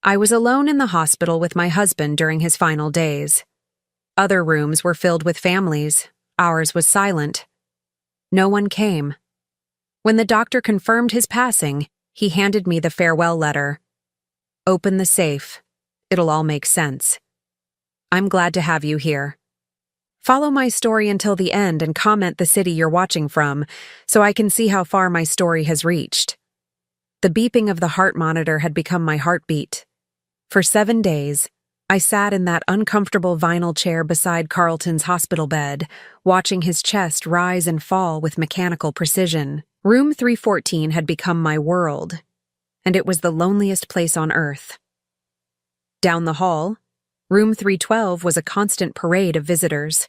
I was alone in the hospital with my husband during his final days. Other rooms were filled with families. Ours was silent. No one came. When the doctor confirmed his passing, he handed me the farewell letter. "Open the safe. It'll all make sense. I'm glad to have you here. Follow my story until the end and comment the city you're watching from so I can see how far my story has reached." The beeping of the heart monitor had become my heartbeat. For 7 days, I sat in that uncomfortable vinyl chair beside Carlton's hospital bed, watching his chest rise and fall with mechanical precision. Room 314 had become my world, and it was the loneliest place on earth. Down the hall, room 312 was a constant parade of visitors.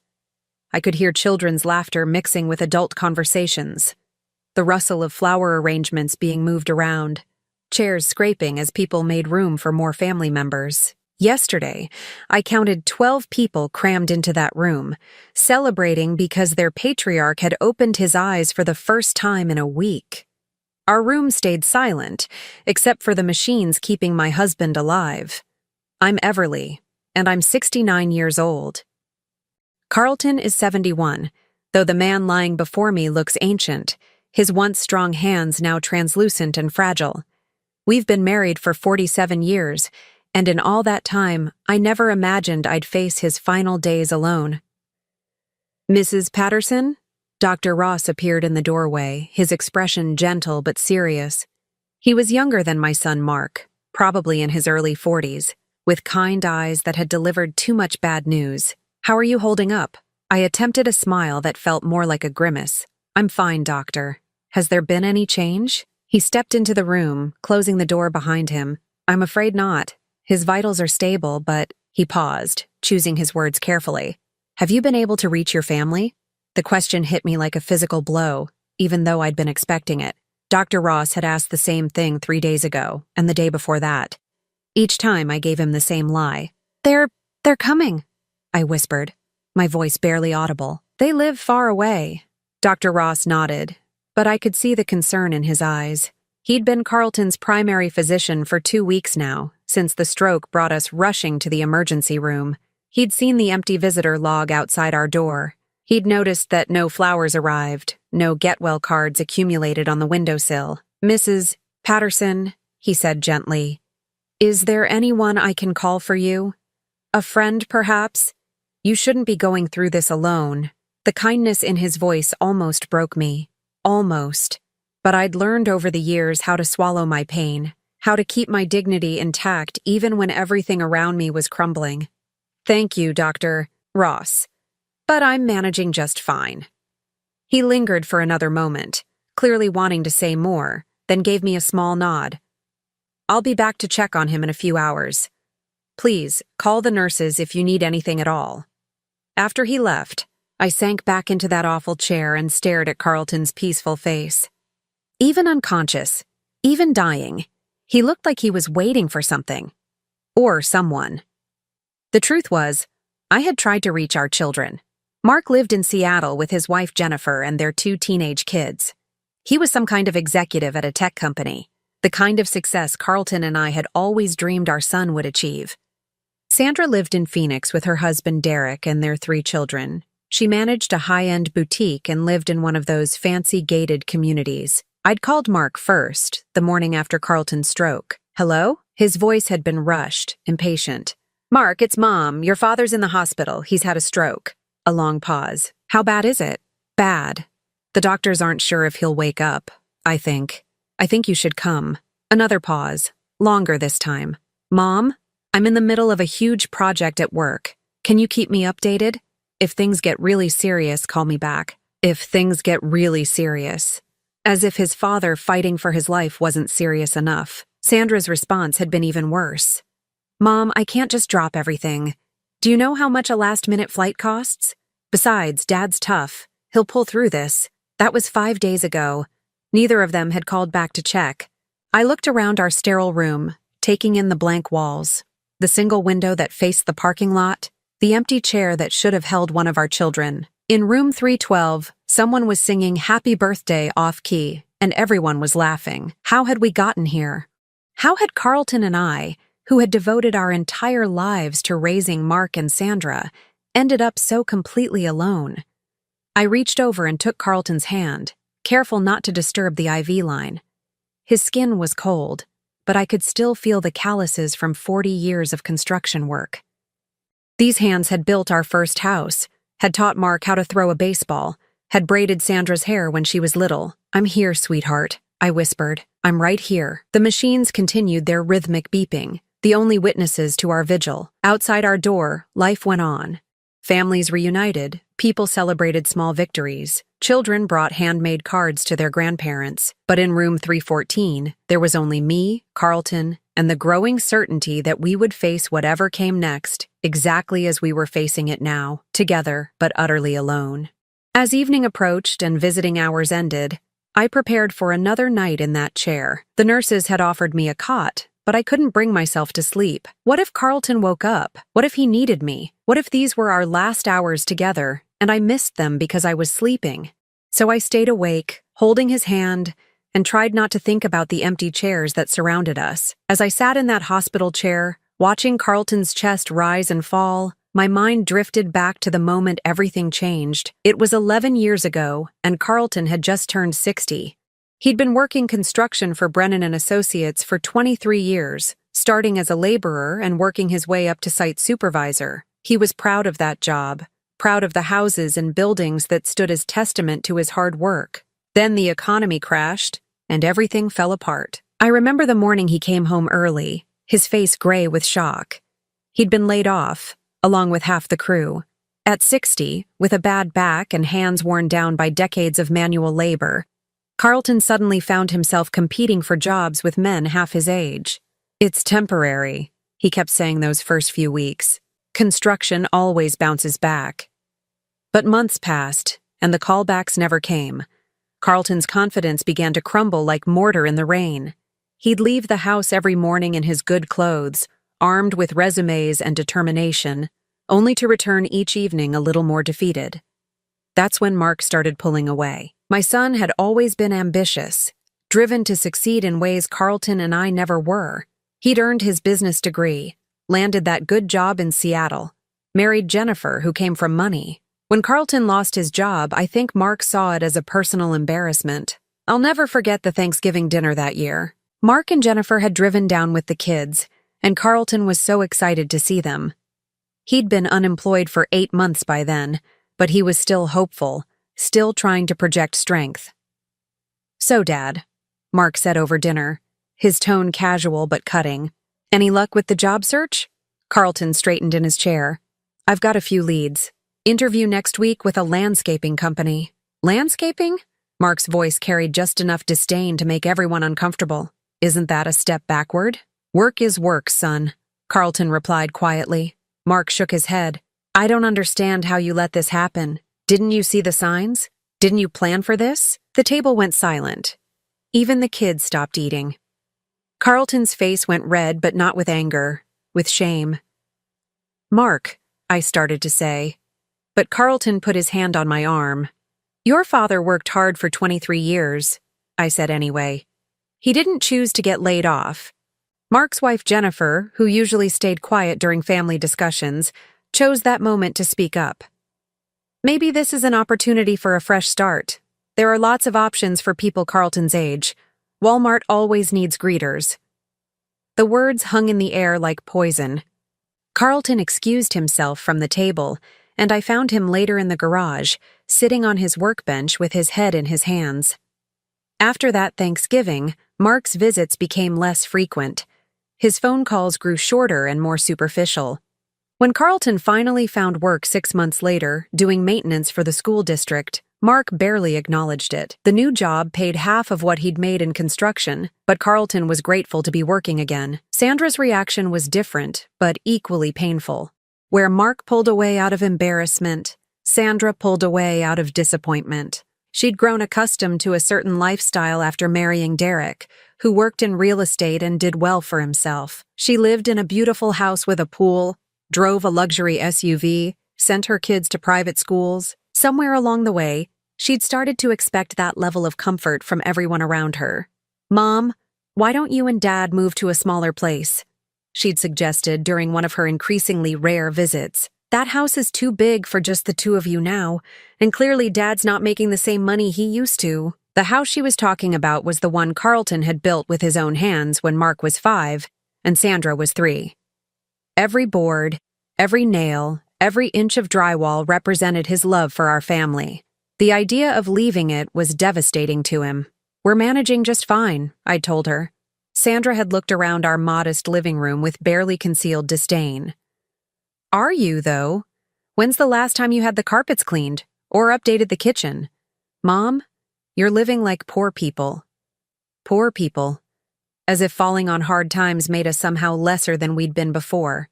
I could hear children's laughter mixing with adult conversations, the rustle of flower arrangements being moved around, chairs scraping as people made room for more family members. Yesterday, I counted 12 people crammed into that room, celebrating because their patriarch had opened his eyes for the first time in a week. Our room stayed silent, except for the machines keeping my husband alive. I'm Everly, and I'm 69 years old. Carlton is 71, though the man lying before me looks ancient, his once strong hands now translucent and fragile. We've been married for 47 years, and in all that time, I never imagined I'd face his final days alone. "Mrs. Patterson?" Dr. Ross appeared in the doorway, his expression gentle but serious. He was younger than my son Mark, probably in his early 40s, with kind eyes that had delivered too much bad news. "How are you holding up?" I attempted a smile that felt more like a grimace. "I'm fine, doctor. Has there been any change?" He stepped into the room, closing the door behind him. "I'm afraid not. His vitals are stable, but—" He paused, choosing his words carefully. "Have you been able to reach your family?" The question hit me like a physical blow, even though I'd been expecting it. Dr. Ross had asked the same thing 3 days ago, and the day before that. Each time I gave him the same lie. They're coming," I whispered, my voice barely audible. "They live far away." Dr. Ross nodded, but I could see the concern in his eyes. He'd been Carlton's primary physician for 2 weeks now, since the stroke brought us rushing to the emergency room. He'd seen the empty visitor log outside our door. He'd noticed that no flowers arrived, no get-well cards accumulated on the windowsill. "Mrs. Patterson," he said gently, "is there anyone I can call for you? A friend, perhaps? You shouldn't be going through this alone." The kindness in his voice almost broke me. Almost. But I'd learned over the years how to swallow my pain, how to keep my dignity intact even when everything around me was crumbling. "Thank you, Dr. Ross, but I'm managing just fine." He lingered for another moment, clearly wanting to say more, then gave me a small nod. "I'll be back to check on him in a few hours. Please, call the nurses if you need anything at all." After he left, I sank back into that awful chair and stared at Carlton's peaceful face. Even unconscious, even dying, he looked like he was waiting for something. Or someone. The truth was, I had tried to reach our children. Mark lived in Seattle with his wife Jennifer and their 2 teenage kids. He was some kind of executive at a tech company, the kind of success Carlton and I had always dreamed our son would achieve. Sandra lived in Phoenix with her husband Derek and their 3 children. She managed a high-end boutique and lived in one of those fancy gated communities. I'd called Mark first, the morning after Carlton's stroke. "Hello?" His voice had been rushed, impatient. "Mark, it's Mom. Your father's in the hospital. He's had a stroke." A long pause. "How bad is it?" "Bad. The doctors aren't sure if he'll wake up, I think. I think you should come." Another pause. Longer this time. "Mom, I'm in the middle of a huge project at work. Can you keep me updated? If things get really serious, call me back." If things get really serious. As if his father fighting for his life wasn't serious enough. Sandra's response had been even worse. "Mom, I can't just drop everything. Do you know how much a last-minute flight costs? Besides, Dad's tough. He'll pull through this." That was 5 days ago. Neither of them had called back to check. I looked around our sterile room, taking in the blank walls, the single window that faced the parking lot, the empty chair that should have held one of our children. In room 312, someone was singing Happy Birthday off-key, and everyone was laughing. How had we gotten here? How had Carlton and I, who had devoted our entire lives to raising Mark and Sandra, ended up so completely alone. I reached over and took Carlton's hand, careful not to disturb the IV line. His skin was cold, but I could still feel the calluses from 40 years of construction work. These hands had built our first house, had taught Mark how to throw a baseball, had braided Sandra's hair when she was little. "I'm here, sweetheart," I whispered. "I'm right here." The machines continued their rhythmic beeping, the only witnesses to our vigil. Outside our door, life went on. Families reunited, people celebrated small victories, children brought handmade cards to their grandparents. But in room 314, there was only me, Carlton, and the growing certainty that we would face whatever came next, exactly as we were facing it now, together but utterly alone. As evening approached and visiting hours ended, I prepared for another night in that chair. The nurses had offered me a cot, but I couldn't bring myself to sleep. What if Carlton woke up? What if he needed me? What if these were our last hours together, and I missed them because I was sleeping? So I stayed awake, holding his hand, and tried not to think about the empty chairs that surrounded us. As I sat in that hospital chair, watching Carlton's chest rise and fall, my mind drifted back to the moment everything changed. It was 11 years ago, and Carlton had just turned 60. He'd been working construction for Brennan and Associates for 23 years, starting as a laborer and working his way up to site supervisor. He was proud of that job, proud of the houses and buildings that stood as testament to his hard work. Then the economy crashed, and everything fell apart. I remember the morning he came home early, his face gray with shock. He'd been laid off, along with half the crew. At 60, with a bad back and hands worn down by decades of manual labor, Carlton suddenly found himself competing for jobs with men half his age. "It's temporary," he kept saying those first few weeks. "Construction always bounces back." But months passed, and the callbacks never came. Carlton's confidence began to crumble like mortar in the rain. He'd leave the house every morning in his good clothes, armed with resumes and determination, only to return each evening a little more defeated. That's when Mark started pulling away. My son had always been ambitious, driven to succeed in ways Carlton and I never were. He'd earned his business degree, landed that good job in Seattle, married Jennifer, who came from money. When Carlton lost his job, I think Mark saw it as a personal embarrassment. I'll never forget the Thanksgiving dinner that year. Mark and Jennifer had driven down with the kids, and Carlton was so excited to see them. He'd been unemployed for 8 months by then, but he was still hopeful, still trying to project strength. "So, Dad," Mark said over dinner, his tone casual but cutting. "Any luck with the job search?" Carlton straightened in his chair. "I've got a few leads. Interview next week with a landscaping company." "Landscaping?" Mark's voice carried just enough disdain to make everyone uncomfortable. "Isn't that a step backward?" "Work is work, son," Carlton replied quietly. Mark shook his head. "I don't understand how you let this happen. Didn't you see the signs? Didn't you plan for this?" The table went silent. Even the kids stopped eating. Carlton's face went red, but not with anger, with shame. "Mark," I started to say, but Carlton put his hand on my arm. "Your father worked hard for 23 years, I said anyway. "He didn't choose to get laid off." Mark's wife Jennifer, who usually stayed quiet during family discussions, chose that moment to speak up. "Maybe this is an opportunity for a fresh start. There are lots of options for people Carlton's age. Walmart always needs greeters." The words hung in the air like poison. Carlton excused himself from the table, and I found him later in the garage, sitting on his workbench with his head in his hands. After that Thanksgiving, Mark's visits became less frequent. His phone calls grew shorter and more superficial. When Carlton finally found work 6 months later, doing maintenance for the school district, Mark barely acknowledged it. The new job paid half of what he'd made in construction, but Carlton was grateful to be working again. Sandra's reaction was different, but equally painful. Where Mark pulled away out of embarrassment, Sandra pulled away out of disappointment. She'd grown accustomed to a certain lifestyle after marrying Derek, who worked in real estate and did well for himself. She lived in a beautiful house with a pool, drove a luxury SUV, sent her kids to private schools. Somewhere along the way, she'd started to expect that level of comfort from everyone around her. "Mom, why don't you and Dad move to a smaller place?" she'd suggested during one of her increasingly rare visits. That house is too big for just the two of you now, and clearly Dad's not making the same money he used to. The house she was talking about was the one Carlton had built with his own hands when Mark was 5 and Sandra was 3. Every board, every nail, every inch of drywall represented his love for our family. The idea of leaving it was devastating to him. "We're managing just fine," I'd told her. Sandra had looked around our modest living room with barely concealed disdain. "Are you, though? When's the last time you had the carpets cleaned or updated the kitchen? Mom, you're living like poor people." Poor people. As if falling on hard times made us somehow lesser than we'd been before.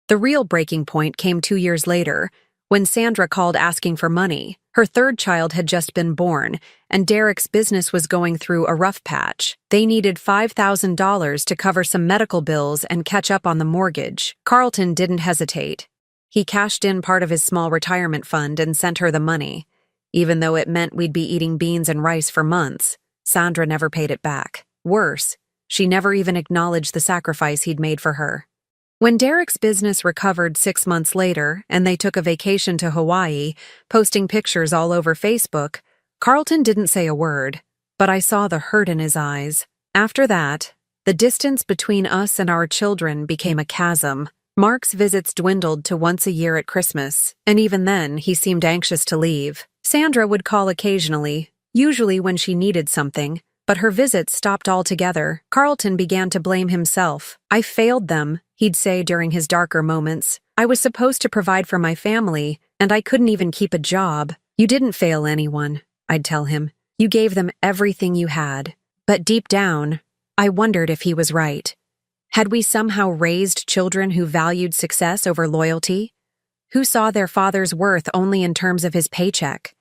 The real breaking point came 2 years later, when Sandra called asking for money. Her third child had just been born, and Derek's business was going through a rough patch. They needed $5,000 to cover some medical bills and catch up on the mortgage. Carlton didn't hesitate. He cashed in part of his small retirement fund and sent her the money. Even though it meant we'd be eating beans and rice for months, Sandra never paid it back. Worse, she never even acknowledged the sacrifice he'd made for her. When Derek's business recovered 6 months later and they took a vacation to Hawaii, posting pictures all over Facebook, Carlton didn't say a word, but I saw the hurt in his eyes. After that, the distance between us and our children became a chasm. Mark's visits dwindled to once a year at Christmas, and even then he seemed anxious to leave. Sandra would call occasionally, usually when she needed something, but her visits stopped altogether. Carlton began to blame himself. "I failed them," he'd say during his darker moments. "I was supposed to provide for my family, and I couldn't even keep a job." "You didn't fail anyone," I'd tell him. "You gave them everything you had." But deep down, I wondered if he was right. Had we somehow raised children who valued success over loyalty? Who saw their father's worth only in terms of his paycheck?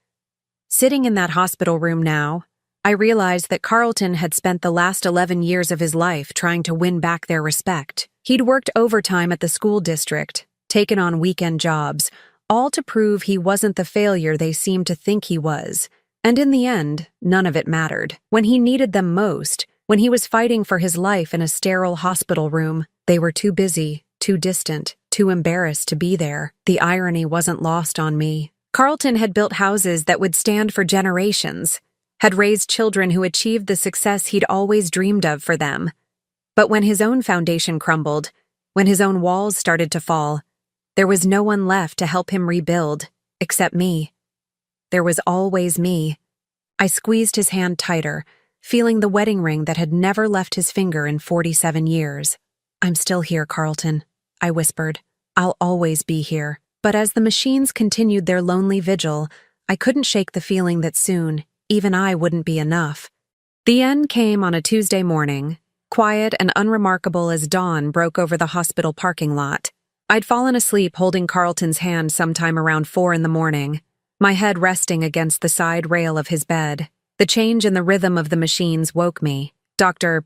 Sitting in that hospital room now, I realized that Carlton had spent the last 11 years of his life trying to win back their respect. He'd worked overtime at the school district, taken on weekend jobs, all to prove he wasn't the failure they seemed to think he was. And in the end, none of it mattered. When he needed them most, when he was fighting for his life in a sterile hospital room, they were too busy, too distant, too embarrassed to be there. The irony wasn't lost on me. Carlton had built houses that would stand for generations, had raised children who achieved the success he'd always dreamed of for them. But when his own foundation crumbled, when his own walls started to fall, there was no one left to help him rebuild, except me. There was always me. I squeezed his hand tighter, feeling the wedding ring that had never left his finger in 47 years. "I'm still here, Carlton," I whispered. "I'll always be here." But as the machines continued their lonely vigil, I couldn't shake the feeling that soon, even I wouldn't be enough. The end came on a Tuesday morning, quiet and unremarkable as dawn broke over the hospital parking lot. I'd fallen asleep holding Carlton's hand sometime around 4 in the morning, my head resting against the side rail of his bed. The change in the rhythm of the machines woke me. Dr.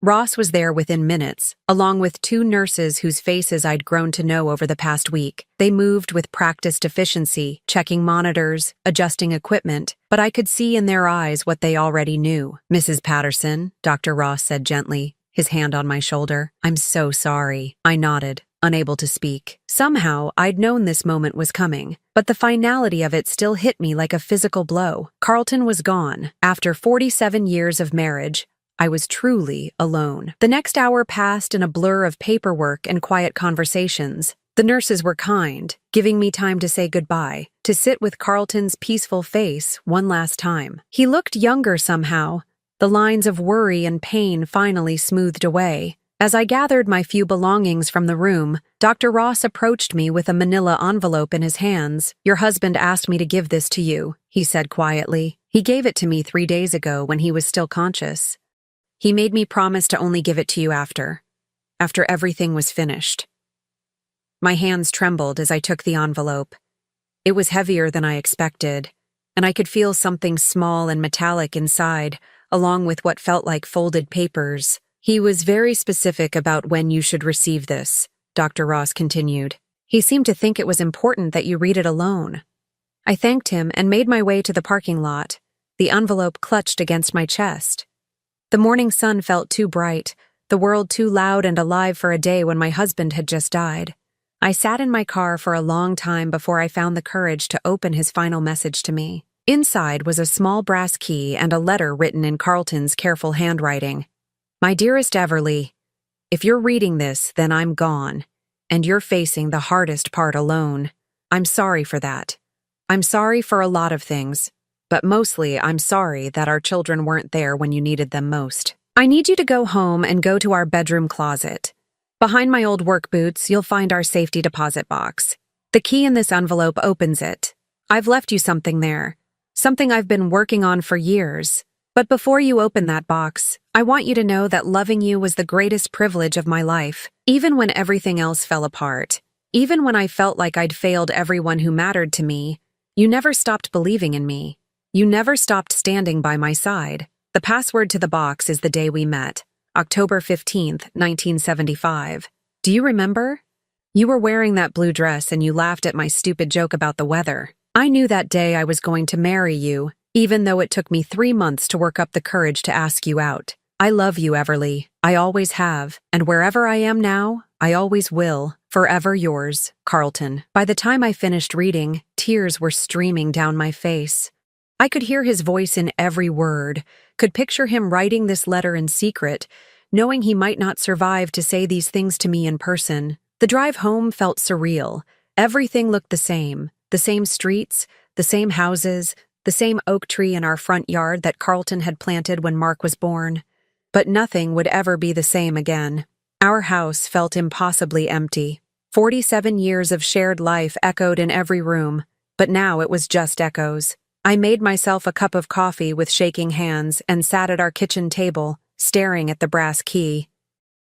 Ross was there within minutes, along with 2 nurses whose faces I'd grown to know over the past week. They moved with practiced efficiency, checking monitors, adjusting equipment, but I could see in their eyes what they already knew. "Mrs. Patterson," Dr. Ross said gently, his hand on my shoulder. "I'm so sorry." I nodded, unable to speak. Somehow, I'd known this moment was coming, but the finality of it still hit me like a physical blow. Carlton was gone. After 47 years of marriage, I was truly alone. The next hour passed in a blur of paperwork and quiet conversations. The nurses were kind, giving me time to say goodbye, to sit with Carlton's peaceful face one last time. He looked younger somehow. The lines of worry and pain finally smoothed away. As I gathered my few belongings from the room, Dr. Ross approached me with a manila envelope in his hands. "Your husband asked me to give this to you," he said quietly. "He gave it to me 3 days ago when he was still conscious. He made me promise to only give it to you after everything was finished." My hands trembled as I took the envelope. It was heavier than I expected, and I could feel something small and metallic inside, along with what felt like folded papers. "He was very specific about when you should receive this," Dr. Ross continued. "He seemed to think it was important that you read it alone." I thanked him and made my way to the parking lot, the envelope clutched against my chest. The morning sun felt too bright, the world too loud and alive for a day when my husband had just died. I sat in my car for a long time before I found the courage to open his final message to me. Inside was a small brass key and a letter written in Carlton's careful handwriting. My dearest Everly, if you're reading this, then I'm gone, and you're facing the hardest part alone. I'm sorry for that. I'm sorry for a lot of things, but mostly I'm sorry that our children weren't there when you needed them most. I need you to go home and go to our bedroom closet. Behind my old work boots, you'll find our safety deposit box. The key in this envelope opens it. I've left you something there, something I've been working on for years. But before you open that box, I want you to know that loving you was the greatest privilege of my life, even when everything else fell apart. Even when I felt like I'd failed everyone who mattered to me, you never stopped believing in me. You never stopped standing by my side. The password to the box is the day we met, October 15th, 1975. Do you remember? You were wearing that blue dress and you laughed at my stupid joke about the weather. I knew that day I was going to marry you, even though it took me 3 months to work up the courage to ask you out. I love you, Everly. I always have, and wherever I am now, I always will. Forever yours, Carlton. By the time I finished reading, tears were streaming down my face. I could hear his voice in every word, could picture him writing this letter in secret, knowing he might not survive to say these things to me in person. The drive home felt surreal. Everything looked the same streets, the same houses, the same oak tree in our front yard that Carlton had planted when Mark was born. But nothing would ever be the same again. Our house felt impossibly empty. 47 years of shared life echoed in every room, but now it was just echoes. I made myself a cup of coffee with shaking hands and sat at our kitchen table, staring at the brass key.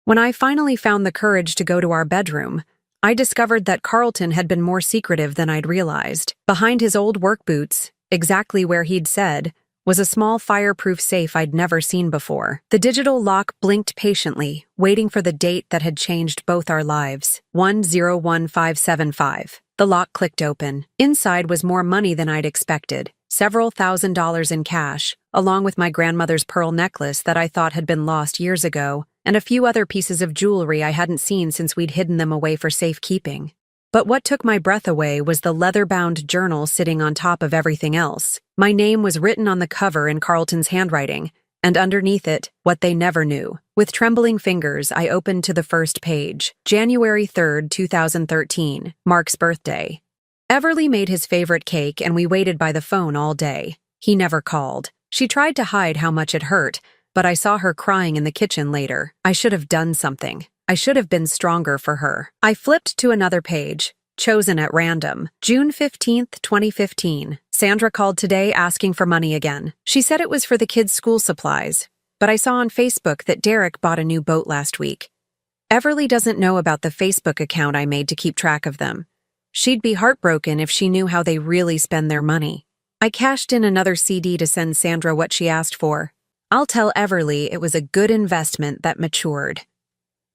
When I finally found the courage to go to our bedroom, I discovered that Carlton had been more secretive than I'd realized. Behind his old work boots, exactly where he'd said, was a small fireproof safe I'd never seen before. The digital lock blinked patiently, waiting for the date that had changed both our lives. 101575. The lock clicked open. Inside was more money than I'd expected. Several $1,000s in cash, along with my grandmother's pearl necklace that I thought had been lost years ago, and a few other pieces of jewelry I hadn't seen since we'd hidden them away for safekeeping. But what took my breath away was the leather-bound journal sitting on top of everything else. My name was written on the cover in Carlton's handwriting, and underneath it, what they never knew. With trembling fingers, I opened to the first page. January 3rd, 2013, Mark's birthday. Everly made his favorite cake and we waited by the phone all day. He never called. She tried to hide how much it hurt, but I saw her crying in the kitchen later. I should have done something. I should have been stronger for her. I flipped to another page, chosen at random. June 15th, 2015. Sandra called today asking for money again. She said it was for the kids' school supplies, but I saw on Facebook that Derek bought a new boat last week. Everly doesn't know about the Facebook account I made to keep track of them. She'd be heartbroken if she knew how they really spend their money. I cashed in another CD to send Sandra what she asked for. I'll tell Everly it was a good investment that matured.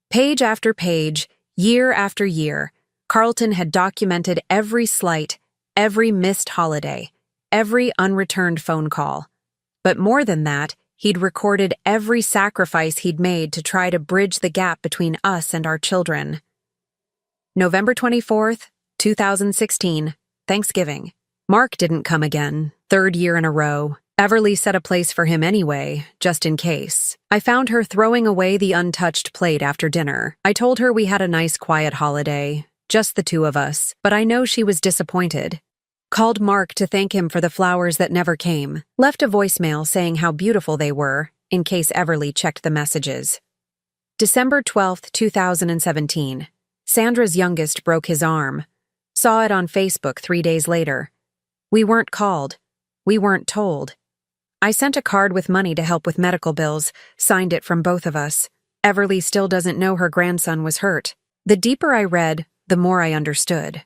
Page after page, year after year, Carlton had documented every slight, every missed holiday, every unreturned phone call. But more than that, he'd recorded every sacrifice he'd made to try to bridge the gap between us and our children. November 24th, 2016, Thanksgiving. Mark didn't come again, 3rd year in a row. Everly set a place for him anyway, just in case. I found her throwing away the untouched plate after dinner. I told her we had a nice quiet holiday, just the two of us, but I know she was disappointed. Called Mark to thank him for the flowers that never came. Left a voicemail saying how beautiful they were, in case Everly checked the messages. December 12th, 2017. Sandra's youngest broke his arm. Saw it on Facebook 3 days later. We weren't called. We weren't told. I sent a card with money to help with medical bills, signed it from both of us. Everly still doesn't know her grandson was hurt. The deeper I read, the more I understood.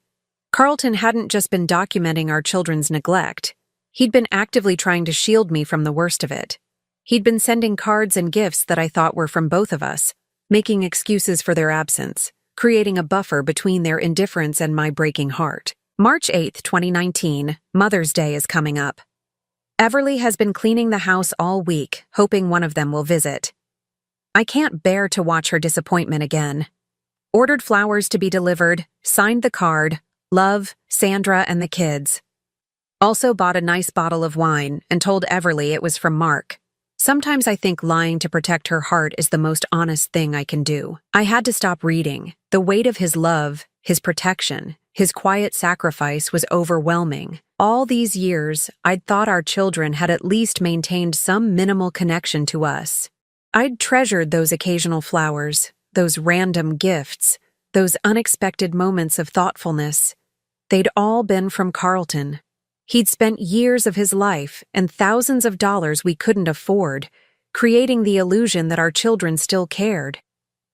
Carlton hadn't just been documenting our children's neglect. He'd been actively trying to shield me from the worst of it. He'd been sending cards and gifts that I thought were from both of us, making excuses for their absence, creating a buffer between their indifference and my breaking heart. March 8th, 2019, Mother's Day is coming up. Everly has been cleaning the house all week, hoping one of them will visit. I can't bear to watch her disappointment again. Ordered flowers to be delivered, signed the card, love, Sandra and the kids. Also bought a nice bottle of wine and told Everly it was from Mark. Sometimes I think lying to protect her heart is the most honest thing I can do. I had to stop reading. The weight of his love, his protection, his quiet sacrifice was overwhelming. All these years, I'd thought our children had at least maintained some minimal connection to us. I'd treasured those occasional flowers, those random gifts, those unexpected moments of thoughtfulness. They'd all been from Carlton. He'd spent years of his life and thousands of dollars we couldn't afford, creating the illusion that our children still cared.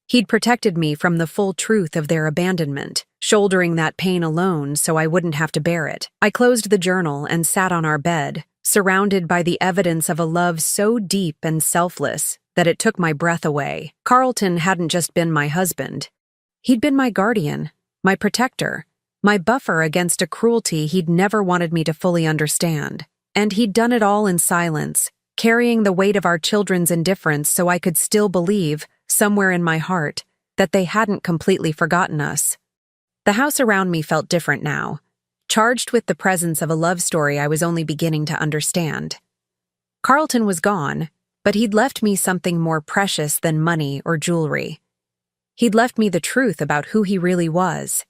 He'd protected me from the full truth of their abandonment, shouldering that pain alone so I wouldn't have to bear it. I closed the journal and sat on our bed, surrounded by the evidence of a love so deep and selfless that it took my breath away. Carlton hadn't just been my husband. He'd been my guardian, my protector, my buffer against a cruelty he'd never wanted me to fully understand. And he'd done it all in silence, carrying the weight of our children's indifference so I could still believe, somewhere in my heart, that they hadn't completely forgotten us. The house around me felt different now, charged with the presence of a love story I was only beginning to understand. Carlton was gone, but he'd left me something more precious than money or jewelry. He'd left me the truth about who he really was.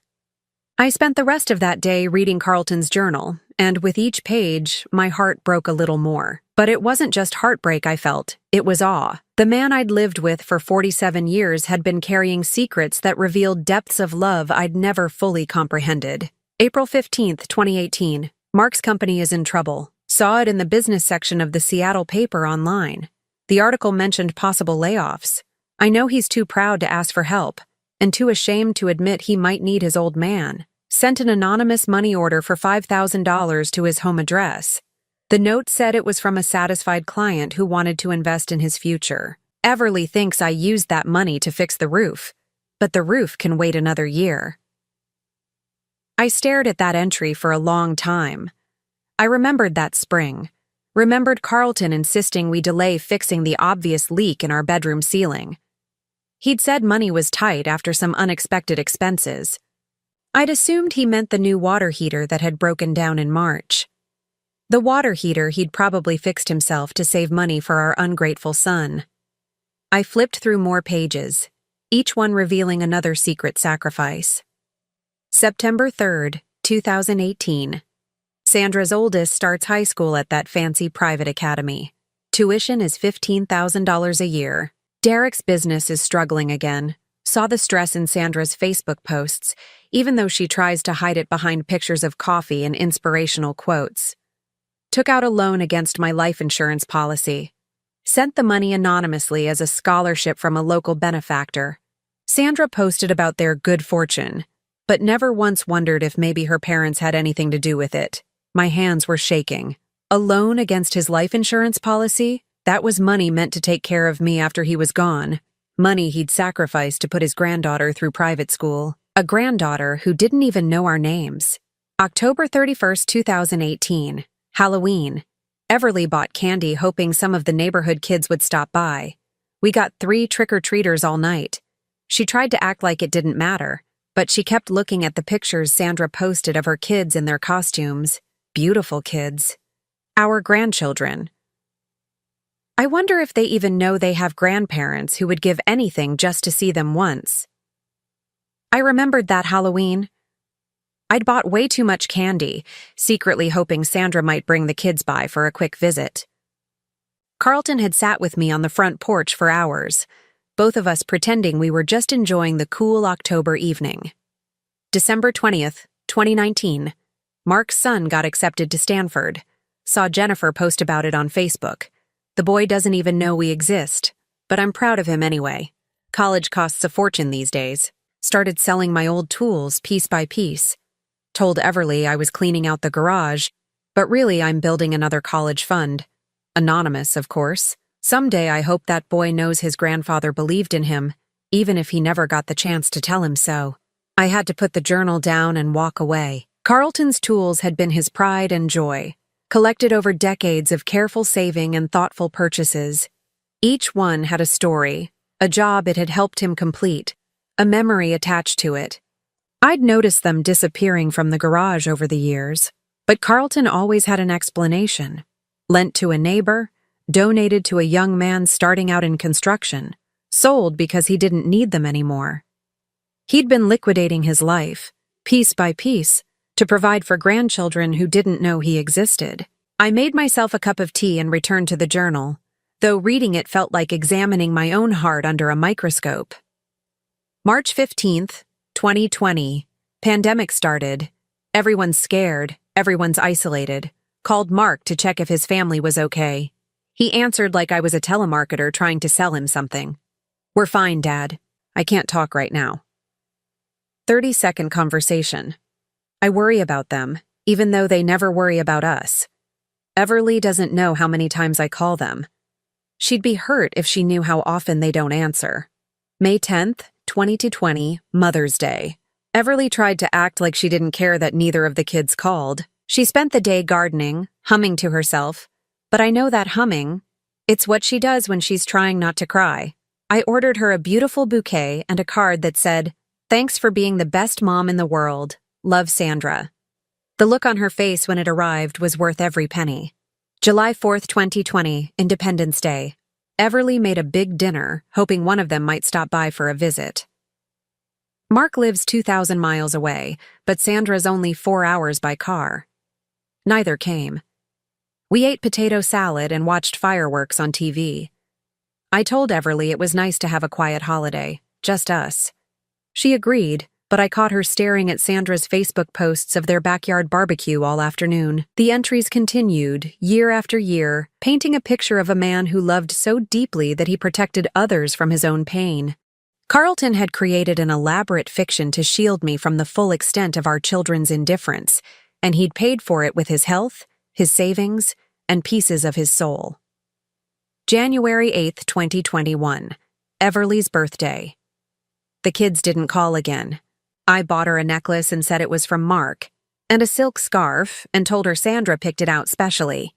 I spent the rest of that day reading Carlton's journal, and with each page, my heart broke a little more. But it wasn't just heartbreak I felt, it was awe. The man I'd lived with for 47 years had been carrying secrets that revealed depths of love I'd never fully comprehended. April 15th, 2018. Mark's company is in trouble. Saw it in the business section of the Seattle paper online. The article mentioned possible layoffs. I know he's too proud to ask for help, and too ashamed to admit he might need his old man. Sent an anonymous money order for $5,000 to his home address. The note said it was from a satisfied client who wanted to invest in his future. Everly thinks I used that money to fix the roof, but the roof can wait another year. I stared at that entry for a long time. I remembered that spring. Remembered Carlton insisting we delay fixing the obvious leak in our bedroom ceiling. He'd said money was tight after some unexpected expenses. I'd assumed he meant the new water heater that had broken down in March. The water heater he'd probably fixed himself to save money for our ungrateful son. I flipped through more pages, each one revealing another secret sacrifice. September 3rd, 2018. Sandra's oldest starts high school at that fancy private academy. Tuition is $15,000 a year. Derek's business is struggling again. Saw the stress in Sandra's Facebook posts, even though she tries to hide it behind pictures of coffee and inspirational quotes. Took out a loan against my life insurance policy. Sent the money anonymously as a scholarship from a local benefactor. Sandra posted about their good fortune, but never once wondered if maybe her parents had anything to do with it. My hands were shaking. A loan against his life insurance policy? That was money meant to take care of me after he was gone. Money he'd sacrificed to put his granddaughter through private school. A granddaughter who didn't even know our names. October 31st, 2018. Halloween. Everly bought candy hoping some of the neighborhood kids would stop by. We got 3 trick-or-treaters all night. She tried to act like it didn't matter, but she kept looking at the pictures Sandra posted of her kids in their costumes. Beautiful kids. Our grandchildren. I wonder if they even know they have grandparents who would give anything just to see them once. I remembered that Halloween. I'd bought way too much candy, secretly hoping Sandra might bring the kids by for a quick visit. Carlton had sat with me on the front porch for hours, both of us pretending we were just enjoying the cool October evening. December 20th, 2019. Mark's son got accepted to Stanford. Saw Jennifer post about it on Facebook. The boy doesn't even know we exist, but I'm proud of him anyway. College costs a fortune these days. Started selling my old tools piece by piece. Told Everly I was cleaning out the garage, but really I'm building another college fund. Anonymous, of course. Someday I hope that boy knows his grandfather believed in him, even if he never got the chance to tell him so. I had to put the journal down and walk away. Carlton's tools had been his pride and joy, collected over decades of careful saving and thoughtful purchases. Each one had a story, a job it had helped him complete, a memory attached to it. I'd noticed them disappearing from the garage over the years, but Carlton always had an explanation. Lent to a neighbor, donated to a young man starting out in construction, sold because he didn't need them anymore. He'd been liquidating his life, piece by piece, to provide for grandchildren who didn't know he existed. I made myself a cup of tea and returned to the journal, though reading it felt like examining my own heart under a microscope. March 15th, 2020. Pandemic started. Everyone's scared, everyone's isolated. Called Mark to check if his family was okay. He answered like I was a telemarketer trying to sell him something. "We're fine, Dad. I can't talk right now." 30-second conversation. I worry about them, even though they never worry about us. Everly doesn't know how many times I call them. She'd be hurt if she knew how often they don't answer. May 10th, 2020, Mother's Day. Everly tried to act like she didn't care that neither of the kids called. She spent the day gardening, humming to herself. But I know that humming, it's what she does when she's trying not to cry. I ordered her a beautiful bouquet and a card that said, "Thanks for being the best mom in the world. Love, Sandra." The look on her face when it arrived was worth every penny. July 4th, 2020, Independence Day. Everly made a big dinner, hoping one of them might stop by for a visit. Mark lives 2,000 miles away, but Sandra's only 4 hours by car. Neither came. We ate potato salad and watched fireworks on TV. I told Everly it was nice to have a quiet holiday, just us. She agreed, but I caught her staring at Sandra's Facebook posts of their backyard barbecue all afternoon. The entries continued, year after year, painting a picture of a man who loved so deeply that he protected others from his own pain. Carlton had created an elaborate fiction to shield me from the full extent of our children's indifference, and he'd paid for it with his health, his savings, and pieces of his soul. January 8th, 2021. Everly's birthday. The kids didn't call again. I bought her a necklace and said it was from Mark, and a silk scarf, and told her Sandra picked it out specially.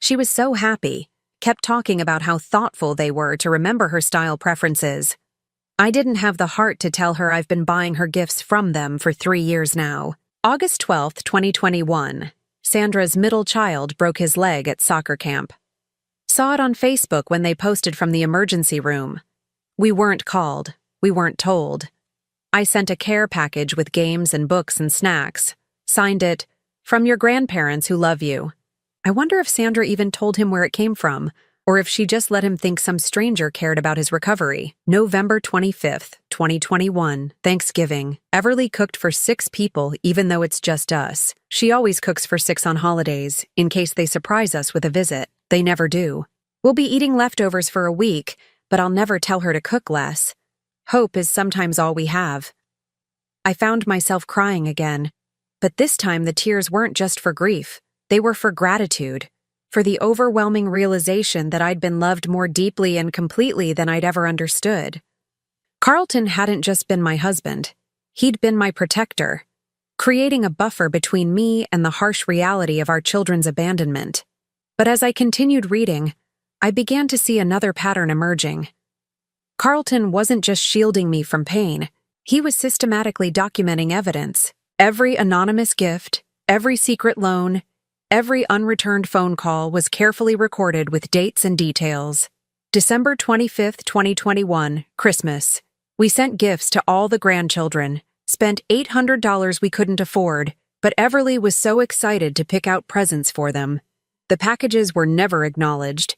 She was so happy, kept talking about how thoughtful they were to remember her style preferences. I didn't have the heart to tell her I've been buying her gifts from them for 3 years now. August 12th, 2021. Sandra's middle child broke his leg at soccer camp. Saw it on Facebook when they posted from the emergency room. We weren't called. We weren't told. I sent a care package with games and books and snacks. Signed it, "From your grandparents who love you." I wonder if Sandra even told him where it came from, or if she just let him think some stranger cared about his recovery. November 25th, 2021, Thanksgiving. Everly cooked for 6 people even though it's just us. She always cooks for 6 on holidays, in case they surprise us with a visit. They never do. We'll be eating leftovers for a week, but I'll never tell her to cook less. Hope is sometimes all we have. I found myself crying again, but this time the tears weren't just for grief. They were for gratitude, for the overwhelming realization that I'd been loved more deeply and completely than I'd ever understood. Carlton hadn't just been my husband. He'd been my protector, creating a buffer between me and the harsh reality of our children's abandonment. But as I continued reading, I began to see another pattern emerging. Carlton wasn't just shielding me from pain. He was systematically documenting evidence. Every anonymous gift, every secret loan, every unreturned phone call was carefully recorded with dates and details. December 25th, 2021, Christmas. We sent gifts to all the grandchildren, spent $800 we couldn't afford, but Everly was so excited to pick out presents for them. The packages were never acknowledged.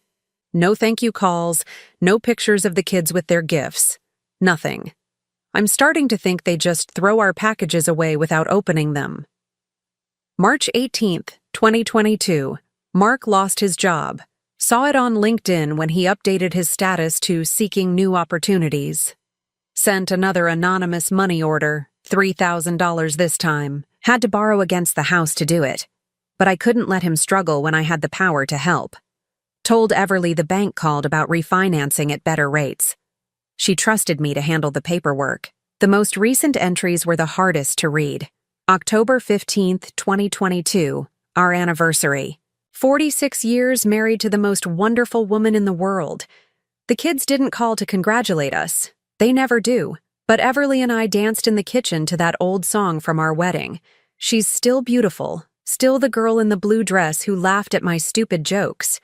No thank you calls, no pictures of the kids with their gifts. Nothing. I'm starting to think they just throw our packages away without opening them. March 18th, 2022. Mark lost his job. Saw it on LinkedIn when he updated his status to seeking new opportunities. Sent another anonymous money order, $3,000 this time. Had to borrow against the house to do it. But I couldn't let him struggle when I had the power to help. Told Everly the bank called about refinancing at better rates. She trusted me to handle the paperwork. The most recent entries were the hardest to read. October 15th, 2022, our anniversary. 46 years married to the most wonderful woman in the world. The kids didn't call to congratulate us. They never do. But Everly and I danced in the kitchen to that old song from our wedding. She's still beautiful, still the girl in the blue dress who laughed at my stupid jokes.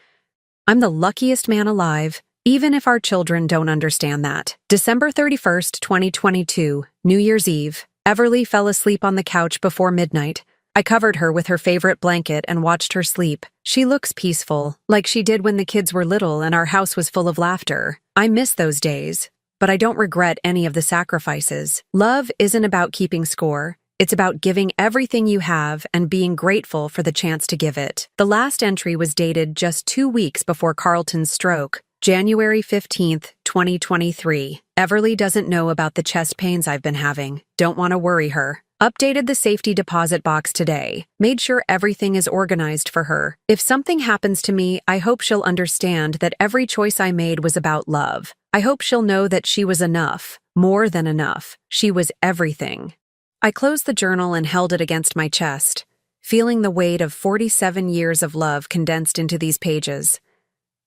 I'm the luckiest man alive, even if our children don't understand that. December 31st, 2022, New Year's Eve. Everly fell asleep on the couch before midnight. I covered her with her favorite blanket and watched her sleep. She looks peaceful, like she did when the kids were little and our house was full of laughter. I miss those days, but I don't regret any of the sacrifices. Love isn't about keeping score. It's about giving everything you have and being grateful for the chance to give it. The last entry was dated just 2 weeks before Carlton's stroke, January 15th, 2023. Everly doesn't know about the chest pains I've been having. Don't want to worry her. Updated the safety deposit box today. Made sure everything is organized for her. If something happens to me, I hope she'll understand that every choice I made was about love. I hope she'll know that she was enough, more than enough. She was everything. I closed the journal and held it against my chest, feeling the weight of 47 years of love condensed into these pages.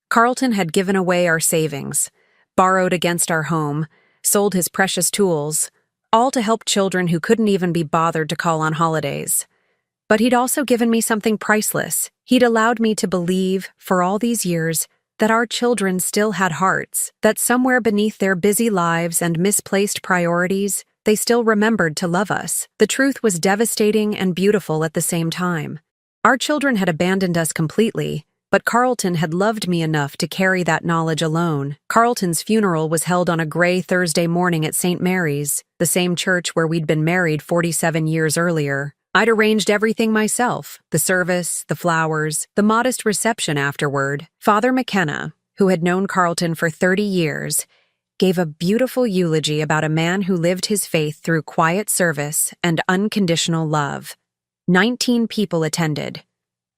Carlton had given away our savings, borrowed against our home, sold his precious tools, all to help children who couldn't even be bothered to call on holidays. But he'd also given me something priceless. He'd allowed me to believe, for all these years, that our children still had hearts, that somewhere beneath their busy lives and misplaced priorities, they still remembered to love us. The truth was devastating and beautiful at the same time. Our children had abandoned us completely, but Carlton had loved me enough to carry that knowledge alone. Carlton's funeral was held on a gray Thursday morning at St. Mary's, the same church where we'd been married 47 years earlier. I'd arranged everything myself, the service, the flowers, the modest reception afterward. Father McKenna, who had known Carlton for 30 years, gave a beautiful eulogy about a man who lived his faith through quiet service and unconditional love. 19 people attended.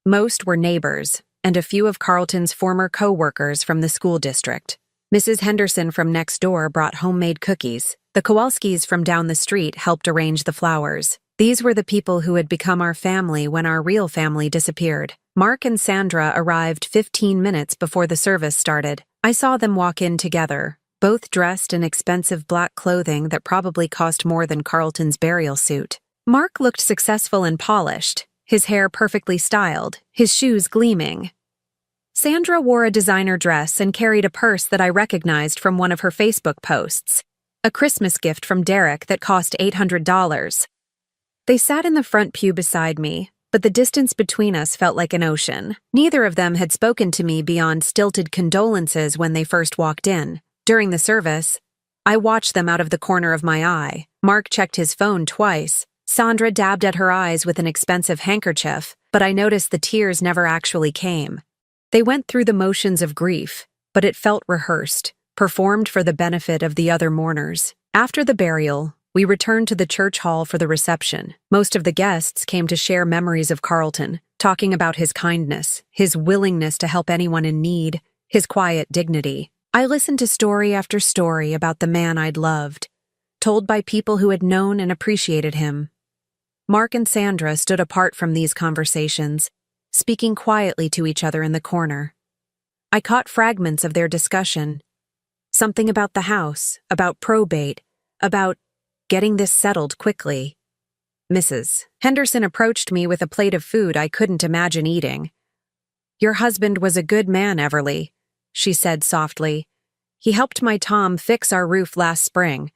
Most were neighbors, and a few of Carlton's former co-workers from the school district. Mrs. Henderson from next door brought homemade cookies. The Kowalskis from down the street helped arrange the flowers. These were the people who had become our family when our real family disappeared. Mark and Sandra arrived 15 minutes before the service started. I saw them walk in together, both dressed in expensive black clothing that probably cost more than Carlton's burial suit. Mark looked successful and polished, his hair perfectly styled, his shoes gleaming. Sandra wore a designer dress and carried a purse that I recognized from one of her Facebook posts, a Christmas gift from Derek that cost $800. They sat in the front pew beside me, but the distance between us felt like an ocean. Neither of them had spoken to me beyond stilted condolences when they first walked in. During the service, I watched them out of the corner of my eye. Mark checked his phone twice. Sandra dabbed at her eyes with an expensive handkerchief, but I noticed the tears never actually came. They went through the motions of grief, but it felt rehearsed, performed for the benefit of the other mourners. After the burial, we returned to the church hall for the reception. Most of the guests came to share memories of Carlton, talking about his kindness, his willingness to help anyone in need, his quiet dignity. I listened to story after story about the man I'd loved, told by people who had known and appreciated him. Mark and Sandra stood apart from these conversations, speaking quietly to each other in the corner. I caught fragments of their discussion. Something about the house, about probate, about getting this settled quickly. Mrs. Henderson approached me with a plate of food I couldn't imagine eating. "Your husband was a good man, Everly," she said softly. "He helped my Tom fix our roof last spring.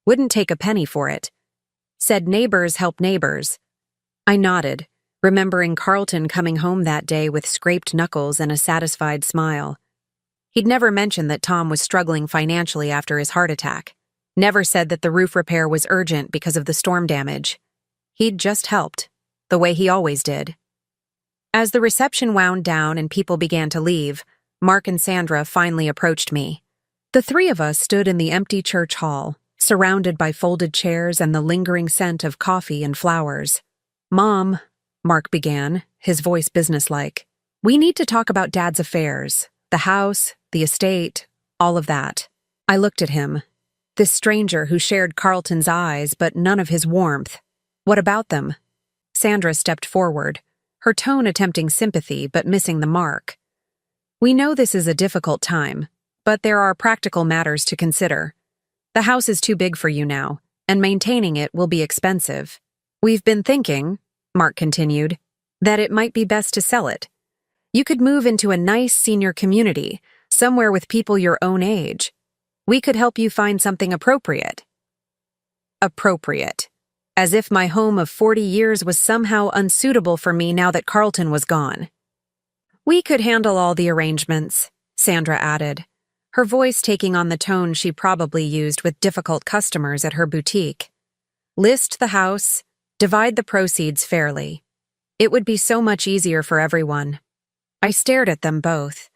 Wouldn't take a penny for it. Said neighbors help neighbors." I nodded, remembering Carlton coming home that day with scraped knuckles and a satisfied smile. He'd never mentioned that Tom was struggling financially after his heart attack. Never said that the roof repair was urgent because of the storm damage. He'd just helped, the way he always did. As the reception wound down and people began to leave, Mark and Sandra finally approached me. The three of us stood in the empty church hall, surrounded by folded chairs and the lingering scent of coffee and flowers. "Mom," Mark began, his voice businesslike, "we need to talk about Dad's affairs, the house, the estate, all of that." I looked at him, this stranger who shared Carlton's eyes but none of his warmth. "What about them?" Sandra stepped forward, her tone attempting sympathy but missing the mark. "We know this is a difficult time, but there are practical matters to consider. The house is too big for you now, and maintaining it will be expensive. We've been thinking, Mark continued, that it might be best to sell it. You could move into a nice senior community, somewhere with people your own age. We could help you find something appropriate. Appropriate. As if my home of 40 years was somehow unsuitable for me now that Carlton was gone. We could handle all the arrangements, Sandra added, her voice taking on the tone she probably used with difficult customers at her boutique. List the house, divide the proceeds fairly. It would be so much easier for everyone. I stared at them both.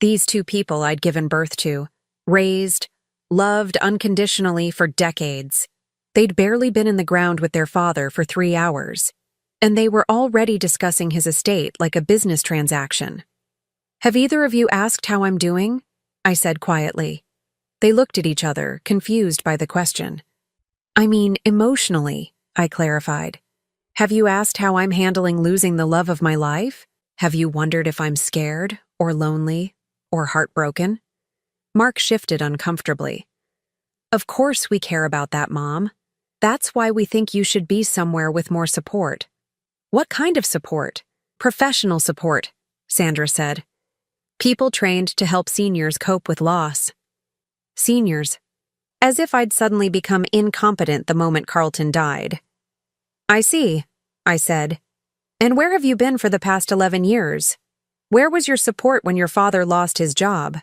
These two people I'd given birth to, raised, loved unconditionally for decades. They'd barely been in the ground with their father for 3 hours, and they were already discussing his estate like a business transaction. Have either of you asked how I'm doing? I said quietly. They looked at each other, confused by the question. I mean, emotionally, I clarified. Have you asked how I'm handling losing the love of my life? Have you wondered if I'm scared, or lonely, or heartbroken? Mark shifted uncomfortably. Of course we care about that, Mom. That's why we think you should be somewhere with more support. What kind of support? Professional support, Sandra said. People trained to help seniors cope with loss. Seniors. As if I'd suddenly become incompetent the moment Carlton died. I see, I said. And where have you been for the past 11 years? Where was your support when your father lost his job?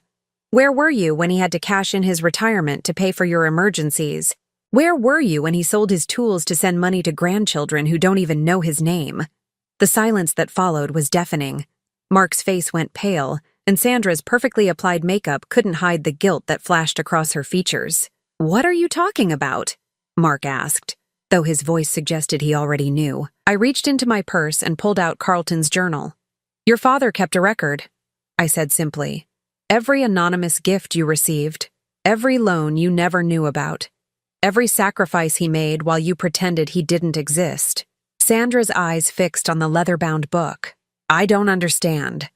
Where were you when he had to cash in his retirement to pay for your emergencies? Where were you when he sold his tools to send money to grandchildren who don't even know his name? The silence that followed was deafening. Mark's face went pale, and Sandra's perfectly applied makeup couldn't hide the guilt that flashed across her features. What are you talking about? Mark asked, though his voice suggested he already knew. I reached into my purse and pulled out Carlton's journal. Your father kept a record, I said simply. Every anonymous gift you received, every loan you never knew about, every sacrifice he made while you pretended he didn't exist. Sandra's eyes fixed on the leather-bound book. I don't understand.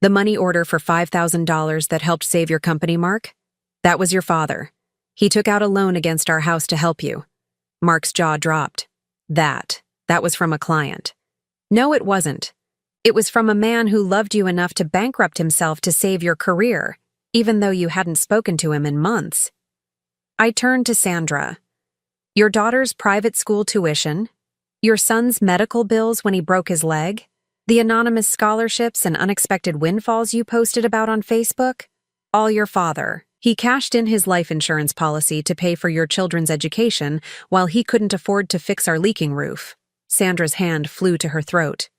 The money order for $5,000 that helped save your company, Mark? That was your father. He took out a loan against our house to help you. Mark's jaw dropped. That was from a client. No, it wasn't. It was from a man who loved you enough to bankrupt himself to save your career, even though you hadn't spoken to him in months. I turned to Sandra. Your daughter's private school tuition, your son's medical bills when he broke his leg, the anonymous scholarships and unexpected windfalls you posted about on Facebook, all your father. He cashed in his life insurance policy to pay for your children's education while he couldn't afford to fix our leaking roof. Sandra's hand flew to her throat.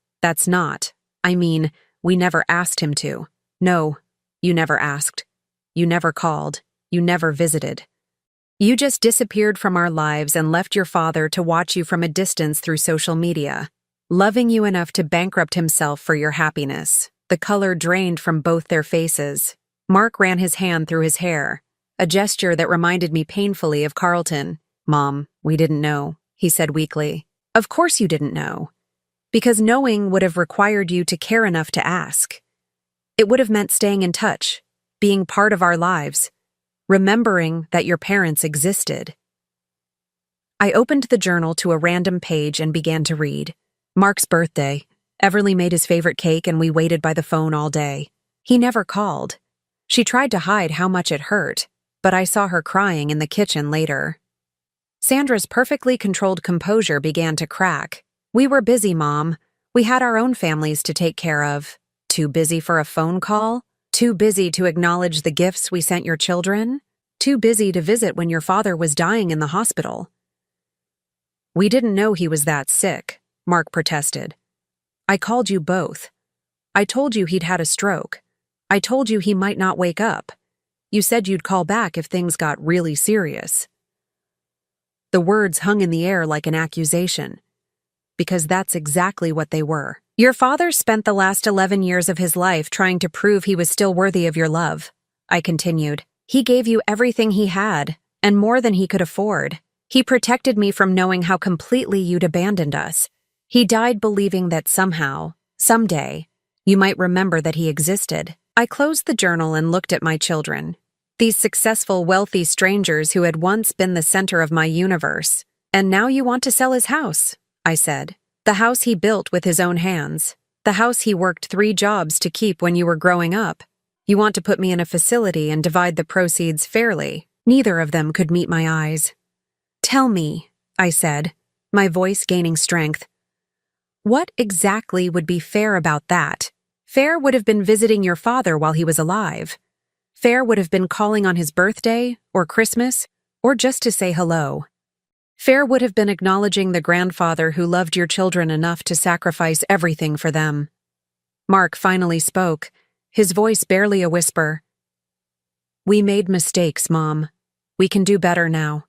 We never asked him to. No, you never asked. You never called. You never visited. You just disappeared from our lives and left your father to watch you from a distance through social media, loving you enough to bankrupt himself for your happiness. The color drained from both their faces. Mark ran his hand through his hair, a gesture that reminded me painfully of Carlton. Mom, we didn't know, he said weakly. Of course you didn't know. Because knowing would have required you to care enough to ask. It would have meant staying in touch, being part of our lives, remembering that your parents existed. I opened the journal to a random page and began to read. Mark's birthday. Everly made his favorite cake and we waited by the phone all day. He never called. She tried to hide how much it hurt, but I saw her crying in the kitchen later. Sandra's perfectly controlled composure began to crack. We were busy, Mom. We had our own families to take care of. Too busy for a phone call? Too busy to acknowledge the gifts we sent your children? Too busy to visit when your father was dying in the hospital? We didn't know he was that sick, Mark protested. I called you both. I told you he'd had a stroke. I told you he might not wake up. You said you'd call back if things got really serious. The words hung in the air like an accusation. Because that's exactly what they were. Your father spent the last 11 years of his life trying to prove he was still worthy of your love, I continued. He gave you everything he had, and more than he could afford. He protected me from knowing how completely you'd abandoned us. He died believing that somehow, someday, you might remember that he existed. I closed the journal and looked at my children. These successful, wealthy strangers who had once been the center of my universe. And now you want to sell his house, I said. The house he built with his own hands. The house he worked 3 jobs to keep when you were growing up. You want to put me in a facility and divide the proceeds fairly. Neither of them could meet my eyes. Tell me, I said, my voice gaining strength. What exactly would be fair about that? Fair would have been visiting your father while he was alive. Fair would have been calling on his birthday, or Christmas, or just to say hello. Fair would have been acknowledging the grandfather who loved your children enough to sacrifice everything for them. Mark finally spoke, his voice barely a whisper. We made mistakes, Mom. We can do better now.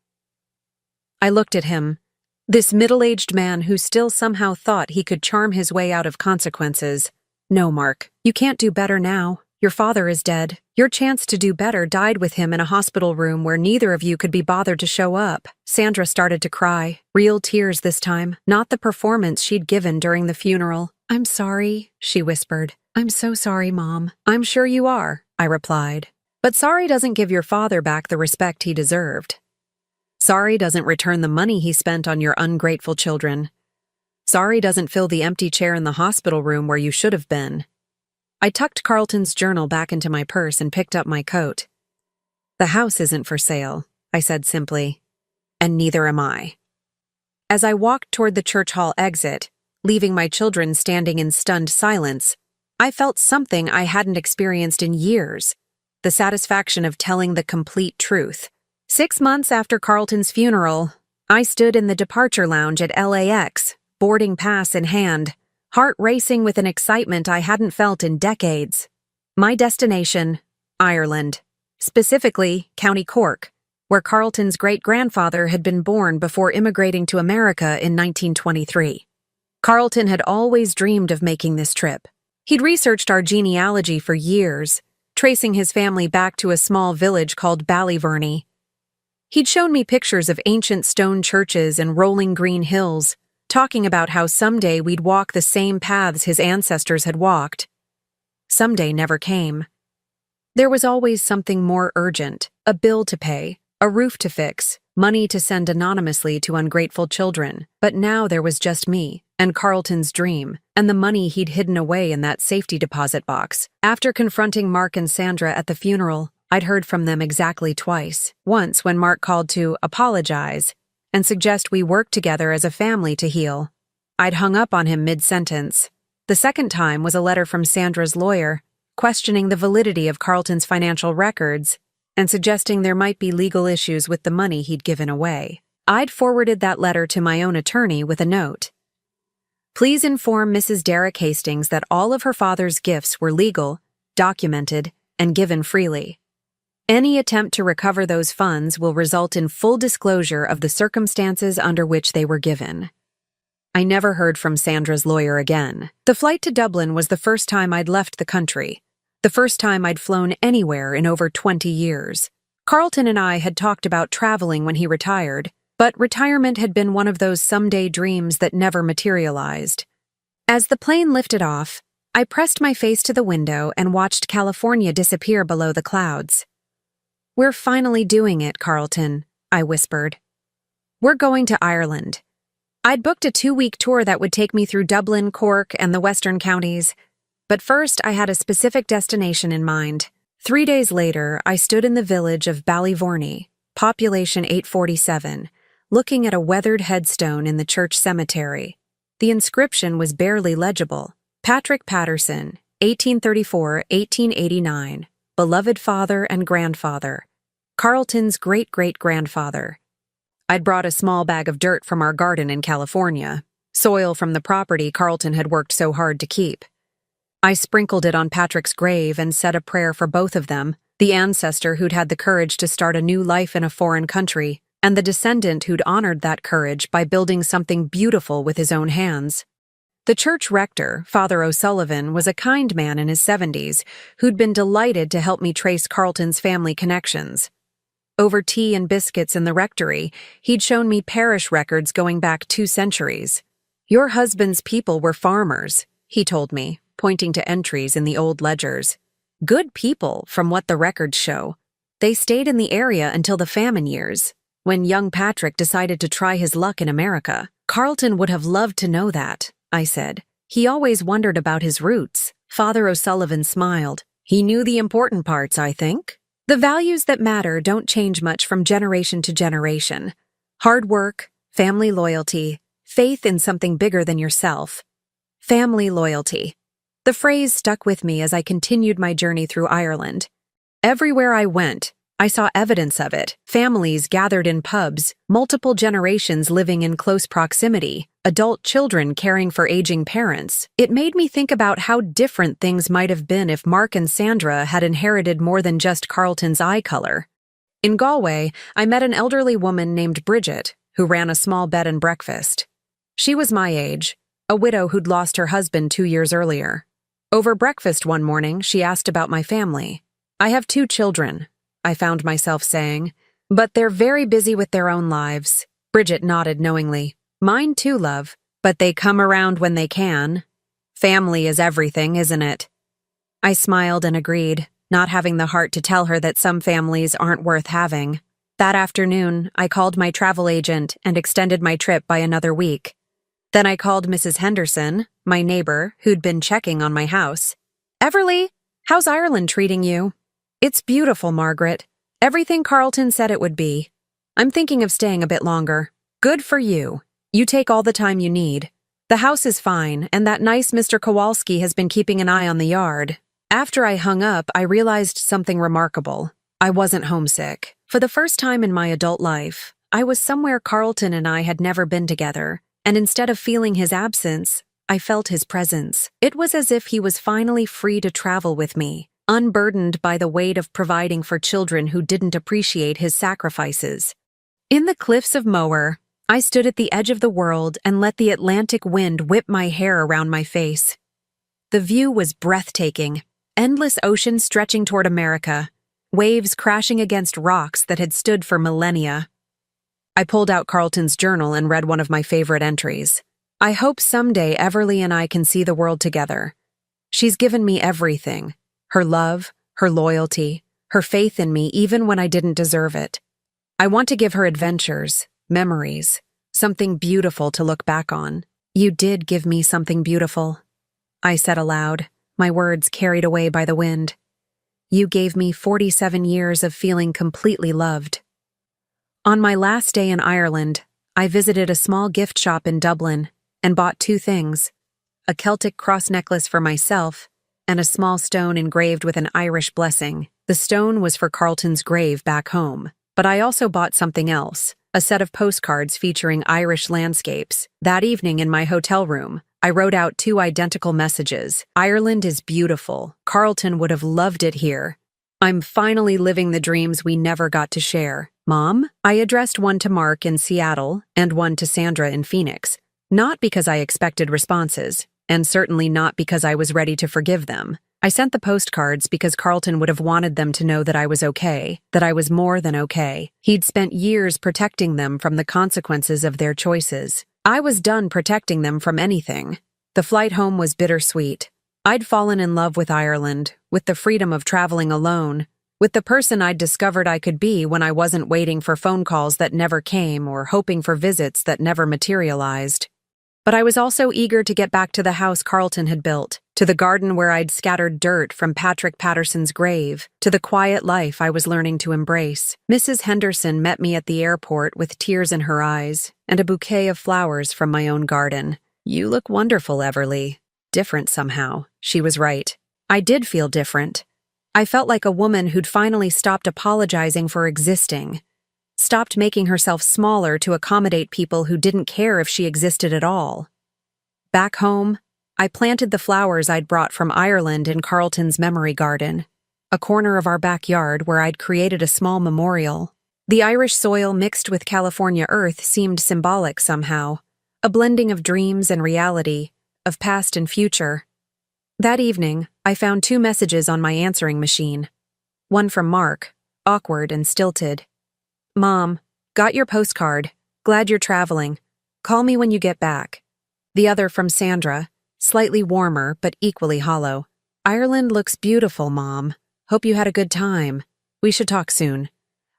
I looked at him, this middle-aged man who still somehow thought he could charm his way out of consequences. No, Mark, you can't do better now. Your father is dead. Your chance to do better died with him in a hospital room where neither of you could be bothered to show up. Sandra started to cry, real tears this time, not the performance she'd given during the funeral. I'm sorry, she whispered. I'm so sorry, Mom. I'm sure you are, I replied. But sorry doesn't give your father back the respect he deserved. Sorry doesn't return the money he spent on your ungrateful children. Sorry doesn't fill the empty chair in the hospital room where you should have been. I tucked Carlton's journal back into my purse and picked up my coat. The house isn't for sale, I said simply, and neither am I. As I walked toward the church hall exit, leaving my children standing in stunned silence, I felt something I hadn't experienced in years, the satisfaction of telling the complete truth. 6 months after Carlton's funeral, I stood in the departure lounge at LAX, boarding pass in hand, heart racing with an excitement I hadn't felt in decades. My destination, Ireland, specifically County Cork, where Carlton's great-grandfather had been born before immigrating to America in 1923. Carlton had always dreamed of making this trip. He'd researched our genealogy for years, tracing his family back to a small village called Ballyverney. He'd shown me pictures of ancient stone churches and rolling green hills, talking about how someday we'd walk the same paths his ancestors had walked. Someday never came. There was always something more urgent, a bill to pay, a roof to fix, money to send anonymously to ungrateful children. But now there was just me, and Carlton's dream, and the money he'd hidden away in that safety deposit box. After confronting Mark and Sandra at the funeral, I'd heard from them exactly twice. Once when Mark called to apologize and suggest we work together as a family to heal. I'd hung up on him mid-sentence. The second time was a letter from Sandra's lawyer, questioning the validity of Carlton's financial records and suggesting there might be legal issues with the money he'd given away. I'd forwarded that letter to my own attorney with a note. Please inform Mrs. Derek Hastings that all of her father's gifts were legal, documented, and given freely. Any attempt to recover those funds will result in full disclosure of the circumstances under which they were given. I never heard from Sandra's lawyer again. The flight to Dublin was the first time I'd left the country, the first time I'd flown anywhere in over 20 years. Carlton and I had talked about traveling when he retired, but retirement had been one of those someday dreams that never materialized. As the plane lifted off, I pressed my face to the window and watched California disappear below the clouds. We're finally doing it, Carlton, I whispered. We're going to Ireland. I'd booked a 2-week tour that would take me through Dublin, Cork, and the western counties. But first, I had a specific destination in mind. 3 days later, I stood in the village of Ballyverney, population 847, looking at a weathered headstone in the church cemetery. The inscription was barely legible. Patrick Patterson, 1834-1889, beloved father and grandfather. Carlton's great-great-grandfather. I'd brought a small bag of dirt from our garden in California, soil from the property Carlton had worked so hard to keep. I sprinkled it on Patrick's grave and said a prayer for both of them, the ancestor who'd had the courage to start a new life in a foreign country, and the descendant who'd honored that courage by building something beautiful with his own hands. The church rector, Father O'Sullivan, was a kind man in his 70s who'd been delighted to help me trace Carlton's family connections. Over tea and biscuits in the rectory, he'd shown me parish records going back 2 centuries. Your husband's people were farmers, he told me, pointing to entries in the old ledgers. Good people, from what the records show. They stayed in the area until the famine years, when young Patrick decided to try his luck in America. Carlton would have loved to know that, I said. He always wondered about his roots. Father O'Sullivan smiled. He knew the important parts, I think. The values that matter don't change much from generation to generation. Hard work, family loyalty, faith in something bigger than yourself. Family loyalty. The phrase stuck with me as I continued my journey through Ireland. Everywhere I went, I saw evidence of it. Families gathered in pubs, multiple generations living in close proximity, adult children caring for aging parents. It made me think about how different things might have been if Mark and Sandra had inherited more than just Carlton's eye color. In Galway, I met an elderly woman named Bridget, who ran a small bed and breakfast. She was my age, a widow who'd lost her husband 2 years earlier. Over breakfast one morning, she asked about my family. I have 2 children, I found myself saying, but they're very busy with their own lives. Bridget nodded knowingly. Mine too, love, but they come around when they can. Family is everything, isn't it? I smiled and agreed, not having the heart to tell her that some families aren't worth having. That afternoon, I called my travel agent and extended my trip by another week. Then I called Mrs. Henderson, my neighbor, who'd been checking on my house. Everly, how's Ireland treating you? It's beautiful, Margaret. Everything Carlton said it would be. I'm thinking of staying a bit longer. Good for you. You take all the time you need. The house is fine, and that nice Mr. Kowalski has been keeping an eye on the yard. After I hung up, I realized something remarkable. I wasn't homesick. For the first time in my adult life, I was somewhere Carlton and I had never been together, and instead of feeling his absence, I felt his presence. It was as if he was finally free to travel with me, unburdened by the weight of providing for children who didn't appreciate his sacrifices. In the cliffs of Moher, I stood at the edge of the world and let the Atlantic wind whip my hair around my face. The view was breathtaking, endless ocean stretching toward America, waves crashing against rocks that had stood for millennia. I pulled out Carlton's journal and read one of my favorite entries. I hope someday Everly and I can see the world together. She's given me everything. Her love, her loyalty, her faith in me even when I didn't deserve it. I want to give her adventures, memories, something beautiful to look back on. You did give me something beautiful, I said aloud, my words carried away by the wind. You gave me 47 years of feeling completely loved. On my last day in Ireland, I visited a small gift shop in Dublin and bought 2 things, a Celtic cross necklace for myself and a small stone engraved with an Irish blessing. The stone was for Carlton's grave back home, but I also bought something else, a set of postcards featuring Irish landscapes. That evening in my hotel room, I wrote out 2 identical messages. Ireland is beautiful. Carlton would have loved it here. I'm finally living the dreams we never got to share. Mom, I addressed one to Mark in Seattle and one to Sandra in Phoenix, not because I expected responses, and certainly not because I was ready to forgive them. I sent the postcards because Carlton would have wanted them to know that I was okay, that I was more than okay. He'd spent years protecting them from the consequences of their choices. I was done protecting them from anything. The flight home was bittersweet. I'd fallen in love with Ireland, with the freedom of traveling alone, with the person I'd discovered I could be when I wasn't waiting for phone calls that never came or hoping for visits that never materialized. But I was also eager to get back to the house Carlton had built, to the garden where I'd scattered dirt from Patrick Patterson's grave, to the quiet life I was learning to embrace. Mrs. Henderson met me at the airport with tears in her eyes and a bouquet of flowers from my own garden. You look wonderful, Everly. Different somehow. She was right. I did feel different. I felt like a woman who'd finally stopped apologizing for existing, stopped making herself smaller to accommodate people who didn't care if she existed at all. Back home, I planted the flowers I'd brought from Ireland in Carlton's memory garden, a corner of our backyard where I'd created a small memorial. The Irish soil mixed with California earth seemed symbolic somehow, a blending of dreams and reality, of past and future. That evening, I found 2 messages on my answering machine. One from Mark, awkward and stilted. Mom, got your postcard. Glad you're traveling. Call me when you get back. The other from Sandra, slightly warmer but equally hollow. Ireland looks beautiful, Mom. Hope you had a good time. We should talk soon.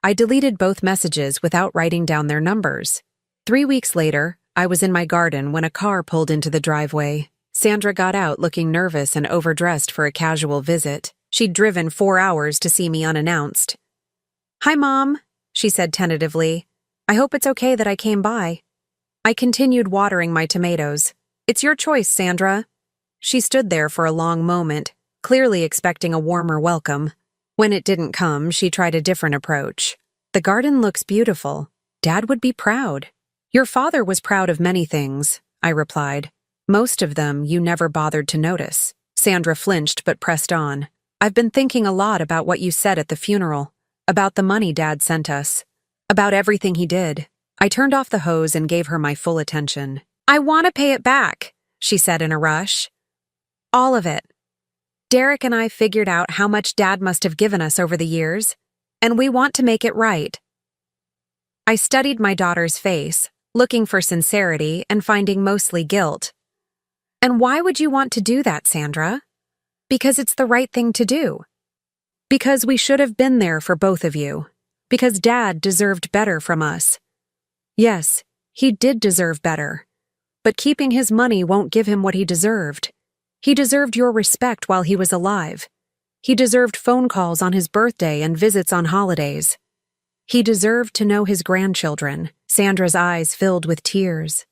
I deleted both messages without writing down their numbers. 3 weeks later, I was in my garden when a car pulled into the driveway. Sandra got out looking nervous and overdressed for a casual visit. She'd driven 4 hours to see me unannounced. "Hi, Mom," she said tentatively. "I hope it's okay that I came by." I continued watering my tomatoes. "It's your choice, Sandra." She stood there for a long moment, clearly expecting a warmer welcome. When it didn't come, she tried a different approach. "The garden looks beautiful. Dad would be proud." "Your father was proud of many things," I replied. "Most of them you never bothered to notice." Sandra flinched but pressed on. "I've been thinking a lot about what you said at the funeral, about the money Dad sent us, about everything he did." I turned off the hose and gave her my full attention. "I want to pay it back," she said in a rush. "All of it. Derek and I figured out how much Dad must have given us over the years, and we want to make it right." I studied my daughter's face, looking for sincerity and finding mostly guilt. "And why would you want to do that, Sandra?" "Because it's the right thing to do. Because we should have been there for both of you. Because Dad deserved better from us." Yes, he did deserve better. But keeping his money won't give him what he deserved. He deserved your respect while he was alive. He deserved phone calls on his birthday and visits on holidays. He deserved to know his grandchildren. Sandra's eyes filled with tears.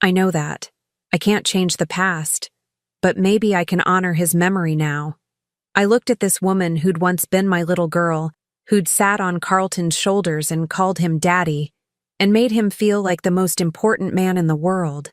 "I know that. I can't change the past, but maybe I can honor his memory now." I looked at this woman who'd once been my little girl, who'd sat on Carlton's shoulders and called him Daddy, and made him feel like the most important man in the world.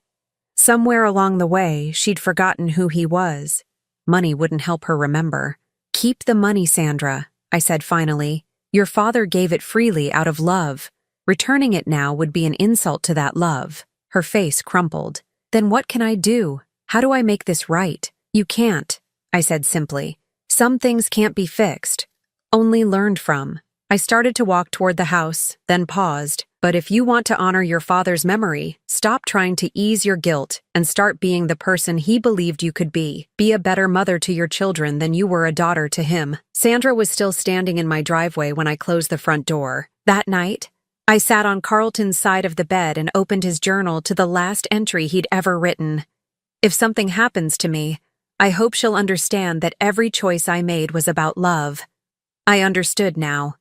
Somewhere along the way, she'd forgotten who he was. Money wouldn't help her remember. "Keep the money, Sandra," I said finally. "Your father gave it freely out of love. Returning it now would be an insult to that love." Her face crumpled. "Then what can I do? How do I make this right?" "You can't," I said simply. "Some things can't be fixed, only learned from." I started to walk toward the house, then paused. "But if you want to honor your father's memory, stop trying to ease your guilt and start being the person he believed you could be. Be a better mother to your children than you were a daughter to him." Sandra was still standing in my driveway when I closed the front door. That night, I sat on Carlton's side of the bed and opened his journal to the last entry he'd ever written. "If something happens to me, I hope she'll understand that every choice I made was about love." I understood now.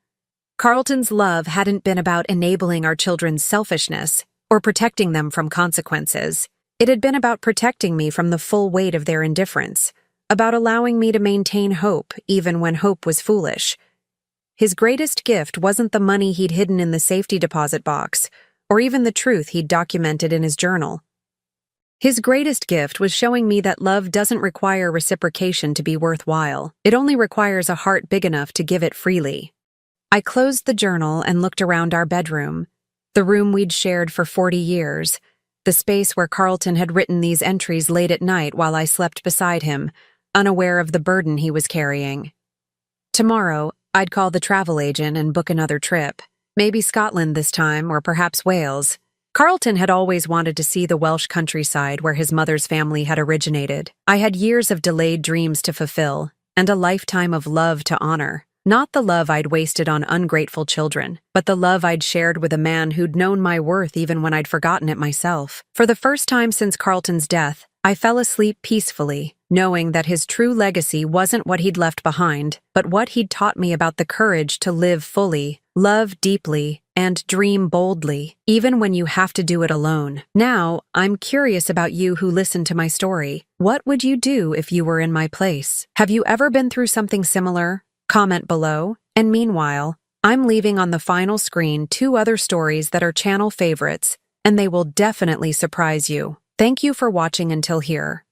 Carlton's love hadn't been about enabling our children's selfishness or protecting them from consequences. It had been about protecting me from the full weight of their indifference, about allowing me to maintain hope even when hope was foolish. His greatest gift wasn't the money he'd hidden in the safety deposit box, or even the truth he'd documented in his journal. His greatest gift was showing me that love doesn't require reciprocation to be worthwhile. It only requires a heart big enough to give it freely. I closed the journal and looked around our bedroom, the room we'd shared for 40 years, the space where Carlton had written these entries late at night while I slept beside him, unaware of the burden he was carrying. Tomorrow, I'd call the travel agent and book another trip. Maybe Scotland this time, or perhaps Wales. Carlton had always wanted to see the Welsh countryside where his mother's family had originated. I had years of delayed dreams to fulfill, and a lifetime of love to honor. Not the love I'd wasted on ungrateful children, but the love I'd shared with a man who'd known my worth even when I'd forgotten it myself. For the first time since Carlton's death, I fell asleep peacefully, knowing that his true legacy wasn't what he'd left behind, but what he'd taught me about the courage to live fully, love deeply, and dream boldly, even when you have to do it alone. Now, I'm curious about you who listened to my story. What would you do if you were in my place? Have you ever been through something similar? Comment below. And meanwhile, I'm leaving on the final screen 2 other stories that are channel favorites, and they will definitely surprise you. Thank you for watching until here.